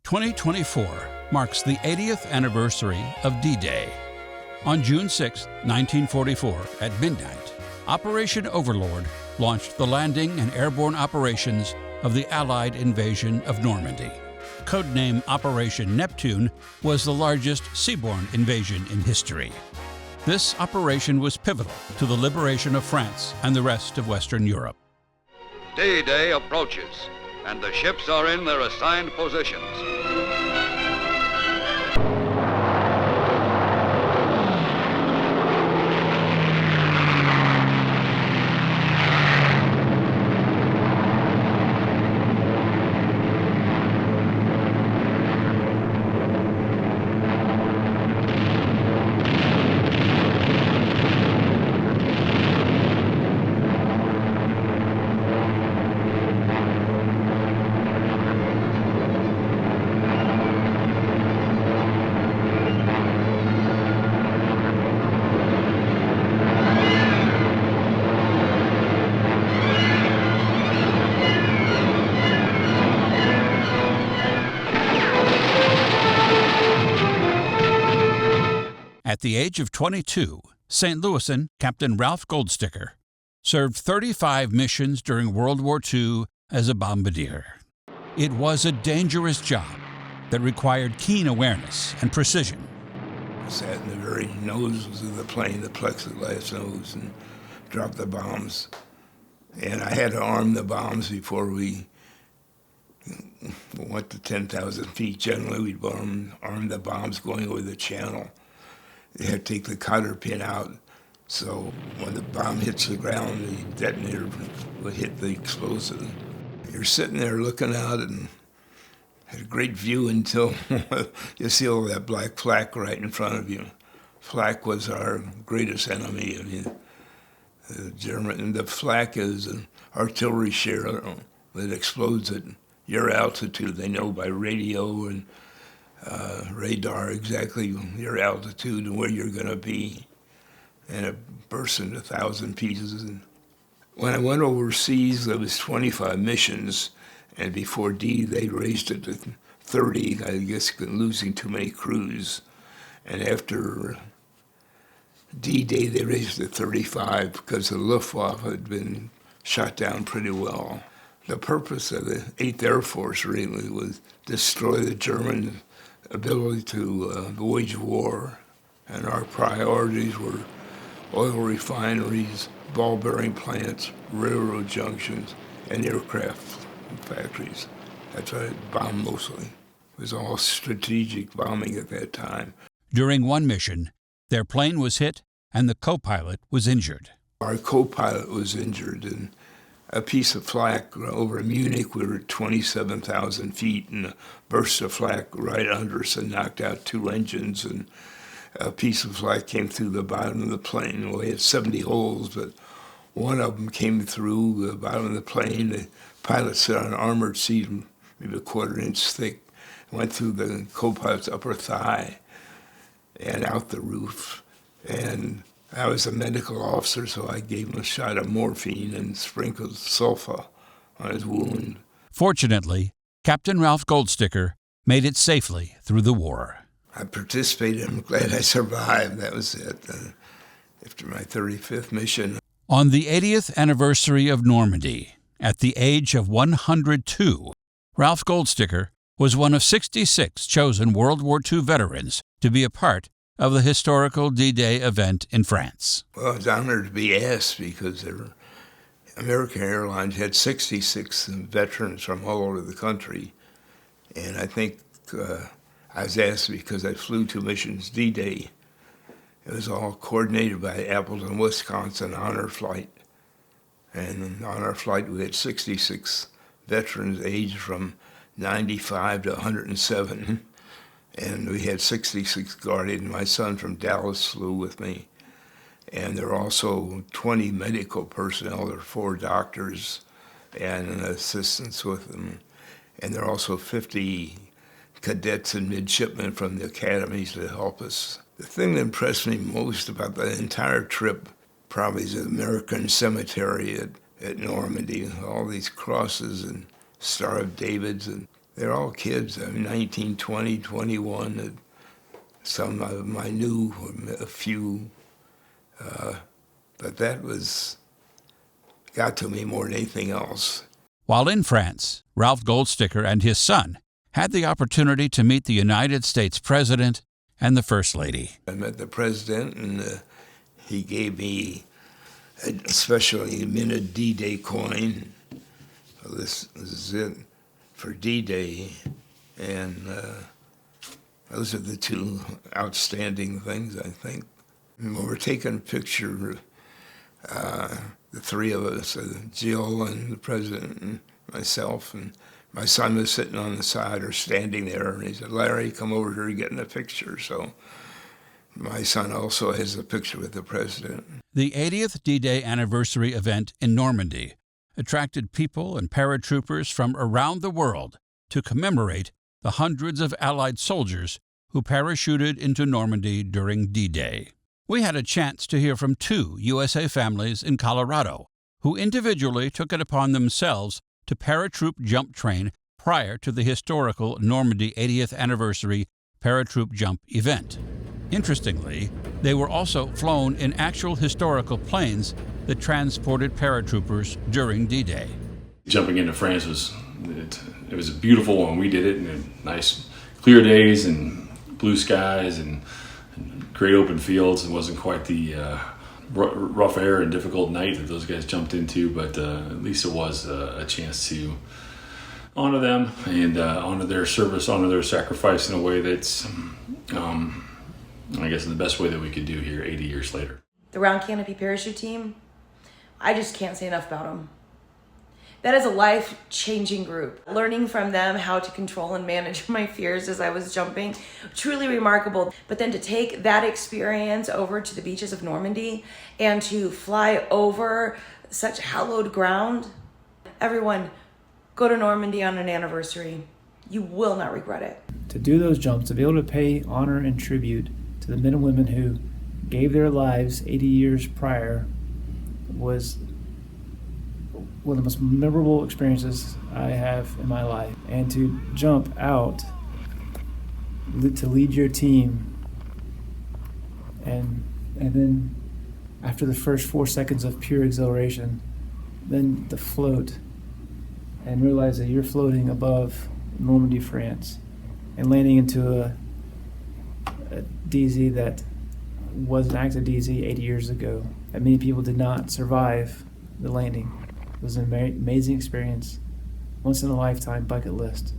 2024 marks the 80th anniversary of D-Day. On June 6, 1944, at midnight, Operation Overlord launched the landing and airborne operations of the Allied invasion of Normandy. Codename Operation Neptune was the largest seaborne invasion in history. This operation was pivotal to the liberation of France and the rest of Western Europe. D-Day approaches, and the ships are in their assigned positions. At the age of 22, St. Louisan Captain Ralph Goldsticker served 35 missions during World War II as a bombardier. It was a dangerous job that required keen awareness and precision. I sat in the very nose of the plane, the plexiglass nose, and dropped the bombs. And I had to arm the bombs before we went to 10,000 feet. Generally, we'd arm the bombs going over the channel. They had to take the cotter pin out, so when the bomb hits the ground, the detonator would hit the explosive. You're sitting there looking out and had a great view until you see all that black flak right in front of you. Flak was our greatest enemy. I mean, the flak is an artillery shell that explodes at your altitude. They know by radio and radar exactly your altitude and where you're going to be, and it bursts into 1,000 pieces. And when I went overseas, there was 25 missions, and before D, they raised it to 30, I guess losing too many crews. And after D-Day, they raised it to 35 because the Luftwaffe had been shot down pretty well. The purpose of the 8th Air Force really was destroy the German ability to wage war, and our priorities were oil refineries, ball bearing plants, railroad junctions, and aircraft factories. That's what I bombed mostly. It was all strategic bombing at that time. During one mission, their plane was hit and the co-pilot was injured. Our co-pilot was injured, and a piece of flak over Munich. We were at 27,000 feet, and a burst of flak right under us and knocked out 2 engines, and a piece of flak came through the bottom of the plane. We had 70 holes, but one of them came through the bottom of the plane. The pilot sat on an armored seat, maybe a 1/4 inch thick, went through the co-pilot's upper thigh and out the roof. And I was a medical officer, so I gave him a shot of morphine and sprinkled sulfa on his wound. Fortunately, Captain Ralph Goldsticker made it safely through the war. I participated. I'm glad I survived. That was it. After my 35th mission. On the 80th anniversary of Normandy, at the age of 102, Ralph Goldsticker was one of 66 chosen World War II veterans to be a part of the historical D-Day event in France. Well, I was honored to be asked because American Airlines had 66 veterans from all over the country. And I think I was asked because I flew 2 missions D-Day. It was all coordinated by Appleton, Wisconsin honor flight. And on our flight, we had 66 veterans aged from 95 to 107. And we had 66 guardians. My son from Dallas flew with me. And there are also 20 medical personnel. There are 4 doctors and assistants with them. And there are also 50 cadets and midshipmen from the academies to help us. The thing that impressed me most about the entire trip probably is the American cemetery at Normandy. All these crosses and Star of Davids, and They're all kids, 19, 20, 21. Some of them I knew, a few. But that got to me more than anything else. While in France, Ralph Goldsticker and his son had the opportunity to meet the United States President and the First Lady. I met the President, and he gave me a specially minted D-Day coin. So this is it for D-Day, and those are the two outstanding things, I think. And when we're taking a picture, the three of us, Jill and the President and myself, and my son was sitting on the side or standing there, and he said, "Larry, come over here and get in a picture." So my son also has a picture with the President. The 80th D-Day anniversary event in Normandy attracted people and paratroopers from around the world to commemorate the hundreds of Allied soldiers who parachuted into Normandy during D-Day. We had a chance to hear from two USA families in Colorado who individually took it upon themselves to paratroop jump train prior to the historical Normandy 80th anniversary paratroop jump event. Interestingly, they were also flown in actual historical planes that transported paratroopers during D-Day. Jumping into France was beautiful when we did it, and nice clear days and blue skies and great open fields. It wasn't quite the rough air and difficult night that those guys jumped into, but at least it was a chance to honor them and honor their service, honor their sacrifice in a way that's, I guess, the best way that we could do here 80 years later. The Round Canopy Parachute Team, I just can't say enough about them. That is a life-changing group. Learning from them how to control and manage my fears as I was jumping, truly remarkable. But then to take that experience over to the beaches of Normandy and to fly over such hallowed ground. Everyone, go to Normandy on an anniversary. You will not regret it. To do those jumps, to be able to pay honor and tribute to the men and women who gave their lives 80 years prior was one of the most memorable experiences I have in my life. And to jump out, to lead your team, and then after the first 4 seconds of pure exhilaration, then to float and realize that you're floating above Normandy, France, and landing into a DZ that was an active DZ 80 years ago, that many people did not survive the landing. It was an amazing experience, once in a lifetime bucket list.